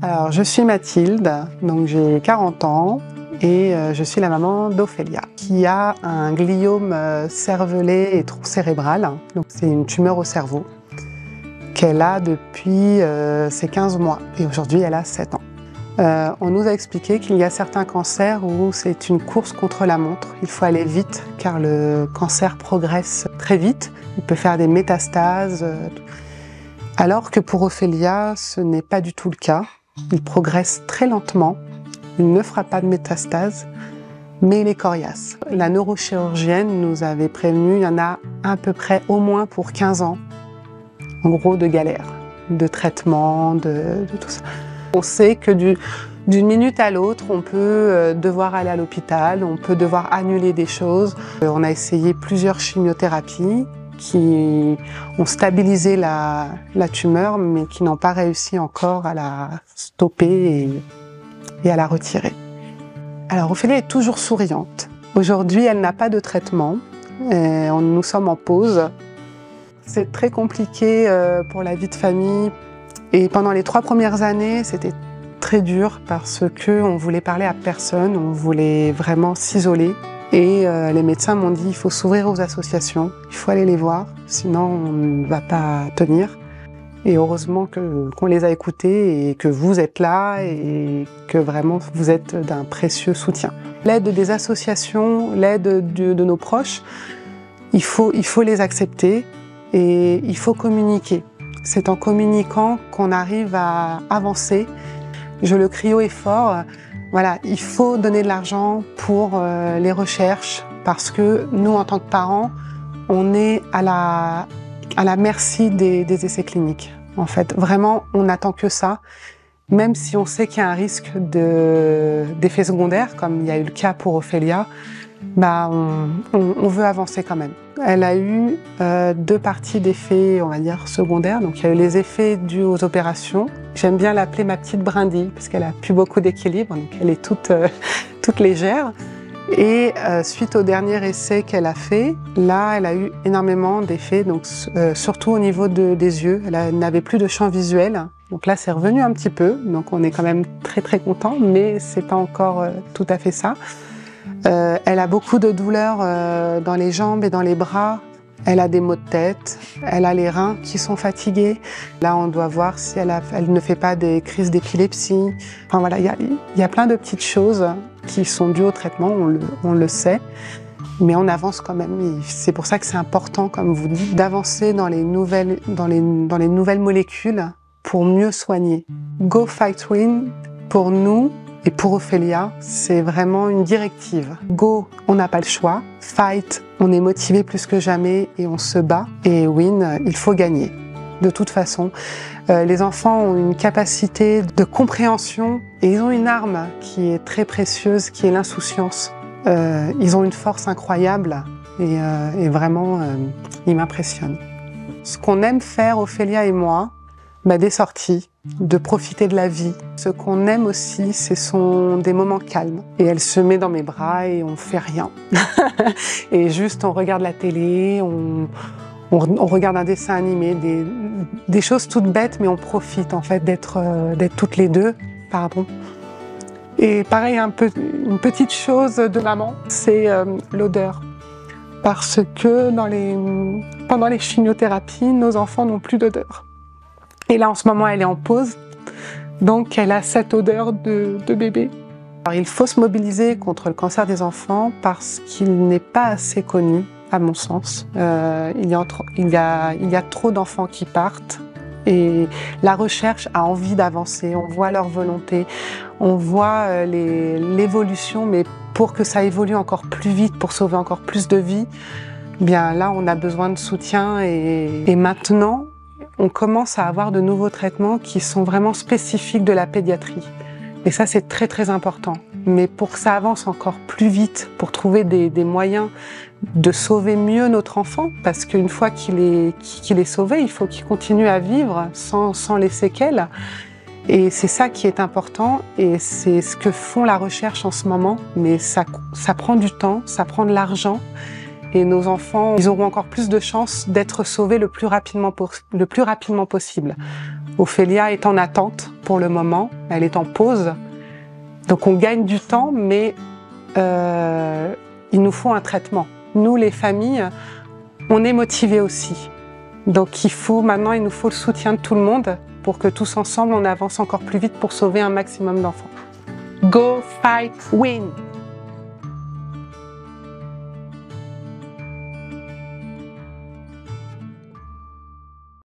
Alors, je suis Mathilde, donc j'ai 40 ans et je suis la maman d'Ophélia, qui a un gliome cervelé et tronc cérébral. Donc, c'est une tumeur au cerveau qu'elle a depuis ses 15 mois et aujourd'hui elle a 7 ans. On nous a expliqué qu'il y a certains cancers où c'est une course contre la montre. Il faut aller vite car le cancer progresse très vite. Il peut faire des métastases. Alors que pour Ophélia, ce n'est pas du tout le cas. Il progresse très lentement. Il ne fera pas de métastases, mais il est coriace. La neurochirurgienne nous avait prévenu, il y en a à peu près au moins pour 15 ans, en gros de galère, de traitement, de tout ça. On sait que d'une minute à l'autre, on peut devoir aller à l'hôpital, on peut devoir annuler des choses. On a essayé plusieurs chimiothérapies qui ont stabilisé la tumeur, mais qui n'ont pas réussi encore à la stopper et à la retirer. Alors Ophélia est toujours souriante. Aujourd'hui, elle n'a pas de traitement. Nous sommes en pause. C'est très compliqué pour la vie de famille. Et pendant les 3 premières années, c'était très dur parce qu'on voulait parler à personne, on voulait vraiment s'isoler. Et les médecins m'ont dit, il faut s'ouvrir aux associations, il faut aller les voir, sinon on ne va pas tenir. Et heureusement qu'on les a écoutés et que vous êtes là et que vraiment vous êtes d'un précieux soutien. L'aide des associations, l'aide de nos proches, il faut les accepter et il faut communiquer. C'est en communiquant qu'on arrive à avancer. Je le crie haut et fort. Voilà, il faut donner de l'argent pour les recherches parce que nous, en tant que parents, on est à la merci des essais cliniques. En fait, vraiment, on n'attend que ça. Même si on sait qu'il y a un risque d'effets secondaires, comme il y a eu le cas pour Ophélia, bah on veut avancer quand même. Elle a eu 2 parties d'effets, on va dire, secondaires. Donc il y a eu les effets dus aux opérations. J'aime bien l'appeler ma petite brindille, parce qu'elle a plus beaucoup d'équilibre, donc elle est toute légère. Et suite au dernier essai qu'elle a fait, là, elle a eu énormément d'effets, donc surtout au niveau des yeux. Elle n'avait plus de champ visuel. Donc là, c'est revenu un petit peu. Donc on est quand même très très content, mais c'est pas encore tout à fait ça. Elle a beaucoup de douleurs dans les jambes et dans les bras. Elle a des maux de tête. Elle a les reins qui sont fatigués. Là, on doit voir si elle ne fait pas des crises d'épilepsie. Enfin voilà, il y a plein de petites choses qui sont dues au traitement, on le sait. Mais on avance quand même. C'est pour ça que c'est important, comme vous dites, d'avancer dans les nouvelles molécules pour mieux soigner. Go Fight Win, pour nous, et pour Ophélia, c'est vraiment une directive. Go, on n'a pas le choix. Fight, on est motivé plus que jamais et on se bat. Et win, il faut gagner. De toute façon, les enfants ont une capacité de compréhension et ils ont une arme qui est très précieuse, qui est l'insouciance. Ils ont une force incroyable et vraiment, ils m'impressionnent. Ce qu'on aime faire, Ophélia et moi, des sorties, de profiter de la vie. Ce qu'on aime aussi, ce sont des moments calmes. Et elle se met dans mes bras et on fait rien. Et juste on regarde la télé, on regarde un dessin animé, des choses toutes bêtes, mais on profite en fait d'être toutes les deux. Pardon. Et pareil, une petite chose de maman, c'est l'odeur. Parce que pendant les chimiothérapies, nos enfants n'ont plus d'odeur. Et là, en ce moment, elle est en pause, donc elle a cette odeur de bébé. Alors, il faut se mobiliser contre le cancer des enfants parce qu'il n'est pas assez connu, à mon sens. Il y a trop d'enfants qui partent et la recherche a envie d'avancer. On voit leur volonté, on voit l'évolution, mais pour que ça évolue encore plus vite, pour sauver encore plus de vies, bien là, on a besoin de soutien et maintenant, on commence à avoir de nouveaux traitements qui sont vraiment spécifiques de la pédiatrie. Et ça, c'est très très important. Mais pour que ça avance encore plus vite, pour trouver des moyens de sauver mieux notre enfant, parce qu'une fois qu'il est sauvé, il faut qu'il continue à vivre sans les séquelles. Et c'est ça qui est important et c'est ce que font la recherche en ce moment. Mais ça prend du temps, ça prend de l'argent. Et nos enfants, ils auront encore plus de chances d'être sauvés le plus rapidement possible. Ophélia est en attente pour pour le moment, elle est en pause. Donc on gagne du temps, mais il nous faut un traitement. Nous, les familles, on est motivés aussi. Donc maintenant, il nous faut le soutien de tout le monde pour que tous ensemble, on avance encore plus vite pour sauver un maximum d'enfants. Go, fight, win!